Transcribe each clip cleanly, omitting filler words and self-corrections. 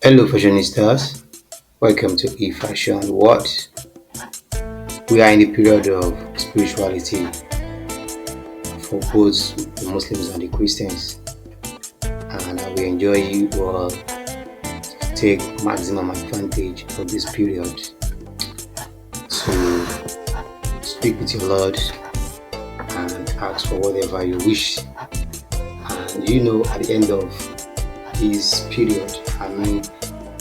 Hello, Fashionistas. Welcome to Fashion World. We are in the period of spirituality for both the Muslims and the Christians, and I will enjoy you all to take maximum advantage of this period to speak with your Lord and ask for whatever you wish. And at the end of this period,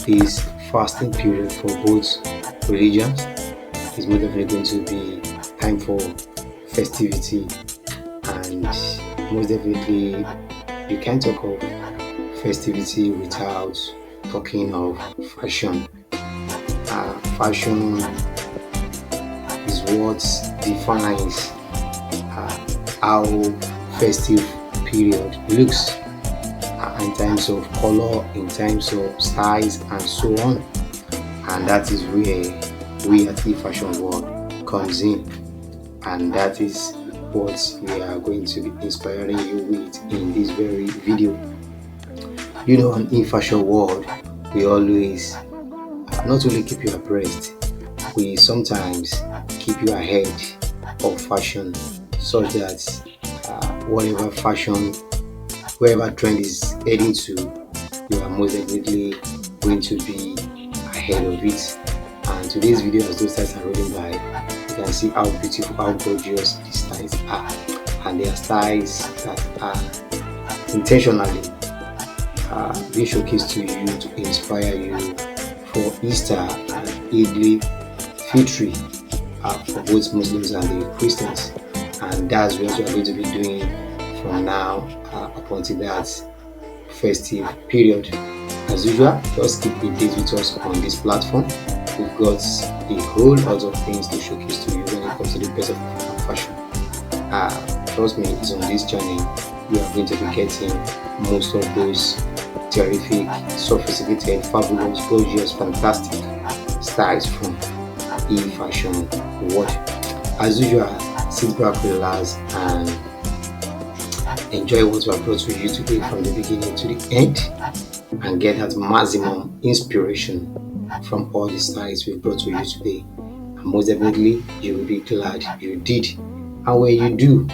this fasting period for both religions is most definitely going to be time for festivity, and most definitely you can't talk of festivity without talking of fashion. Fashion is what defines how festive period looks in terms of color, in terms of size, and so on. And that is where we at the Fashion World comes in, and that is what we are going to be inspiring you with in this very video. On in Fashion World, we always not only keep you abreast, we sometimes keep you ahead of fashion, such that wherever trend is heading to, you are most definitely going to be ahead of it. And today's video, as those styles are rolling by, you can see how beautiful, how gorgeous these styles are, and they are styles that are intentionally being showcased to you to inspire you for Easter and Eid Fitri for both Muslims and the Christians. And that's what we are going to be doing from now up until that festive period. As usual, just keep a date with us on this platform. We've got a whole lot of things to showcase to you when it comes to the best of African fashion. Trust me, it's on this channel we are going to be getting most of those terrific, sophisticated, fabulous, gorgeous, fantastic styles from Fashion World. As usual, sit back, relax, and enjoy what we have brought to you today from the beginning to the end, and get that maximum inspiration from all the styles we've brought to you today. And most definitely, you will be glad you did. And when you do,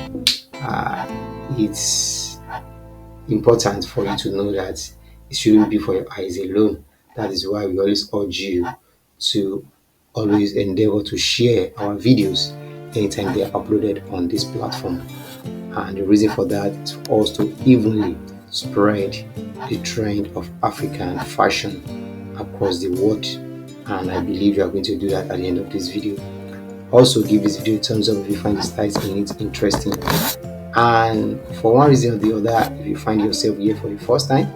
it's important for you to know that it shouldn't be for your eyes alone. That is why we always urge you to always endeavor to share our videos anytime they are uploaded on this platform. And the reason for that is for us to evenly spread the trend of African fashion across the world. And I believe you are going to do that at the end of this video. Also, give this video a thumbs up if you find the styles in it interesting. And for one reason or the other, if you find yourself here for the first time,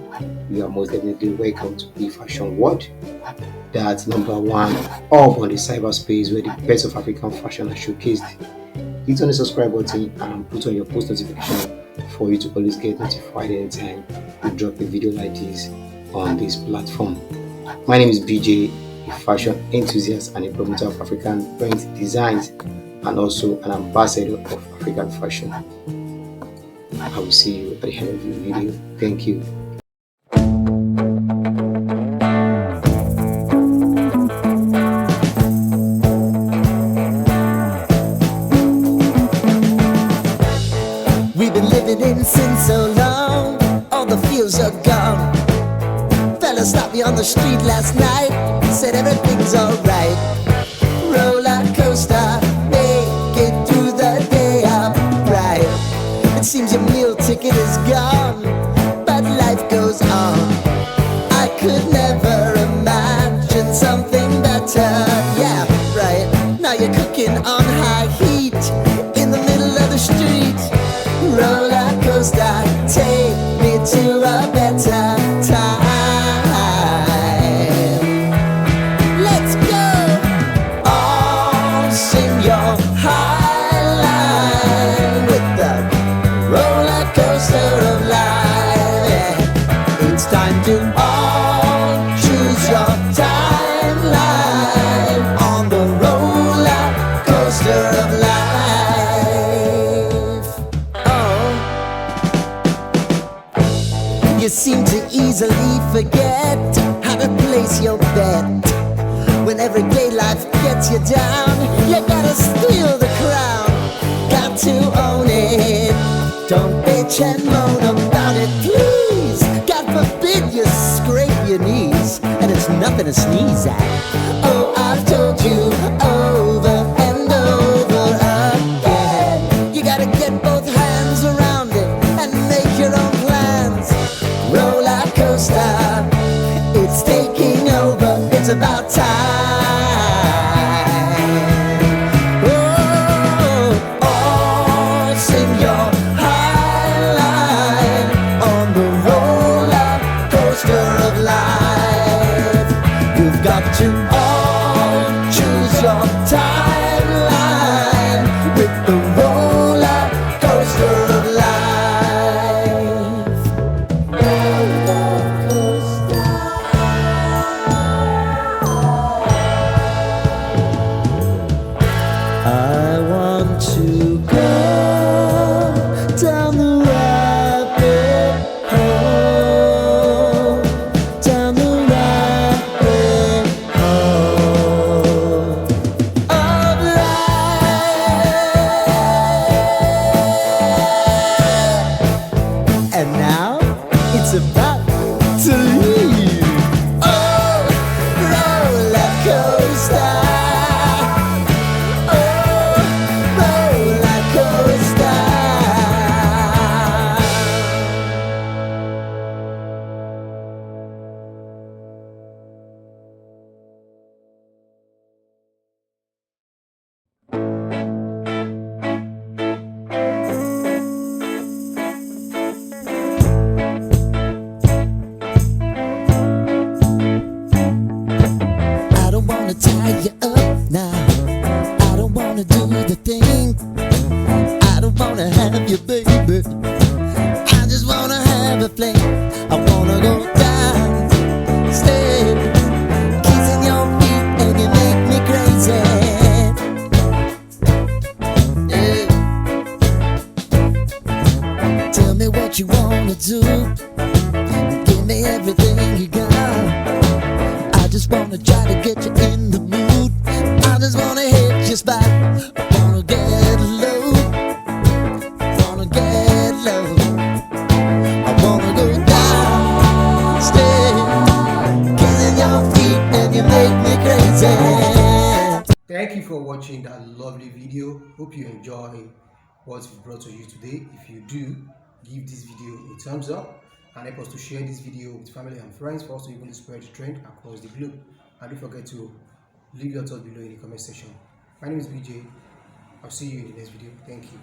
you are most definitely welcome to the Fashion World. That's number one up on the cyberspace where the best of African fashion are showcased. Hit on the subscribe button and put on your post notification for you to always get notified anytime we drop a video like this on this platform. My name is BJ, a fashion enthusiast and a promoter of African print designs, and also an ambassador of African fashion. I will see you at the end of the video. Thank you. We've been living in sin so long, all the feels are gone. Fella stopped me on the street last night, said everything's alright. Roller coaster, make it through the day, I'm right. It seems your meal ticket is gone, but life goes on. I could never imagine something better. Yeah, right. Now you're cooking on high heat in the middle of the street. Roller coaster, take me to a better time. Let's go. All sing your high line with the roller coaster of life. Yeah. It's time to all choose your timeline on the roller coaster of life. You seem to easily forget how gotta place your bet. When everyday life gets you down, you gotta steal the crown. Got to own it. Don't bitch and moan about it, please. God forbid you scrape your knees, and it's nothing to sneeze at. Oh, I've told you over and over again, you gotta get both hands around it and make your own plans. Roller coaster, it's taking over, it's about time. Oh, sing your high line on the roller coaster of life. You've got to all choose your timeline with the roller coaster of life. Roller coaster. I want to go down the rabbit hole, down the rabbit hole of life. And now it's about to leave. Oh, roller coaster. I don't wanna tie you up now. I don't wanna do the thing. I don't wanna have you, baby. I just wanna have a fling. I wanna go down, stay, kissing your feet, and you make me crazy. Yeah. Tell me what you wanna do. Give me everything you got. I just wanna try to get you in the mood. I just wanna hit your spot. I wanna get low. Wanna get low. I wanna go down, stay, kissing your feet, and you make me crazy. Thank you for watching that lovely video. Hope you enjoy what we brought to you today. If you do, give this video a thumbs up and help us to share this video with family and friends for us to even spread the trend across the globe. And don't forget to leave your thoughts below in the comment section. My name is BJ. I'll see you in the next video. Thank you.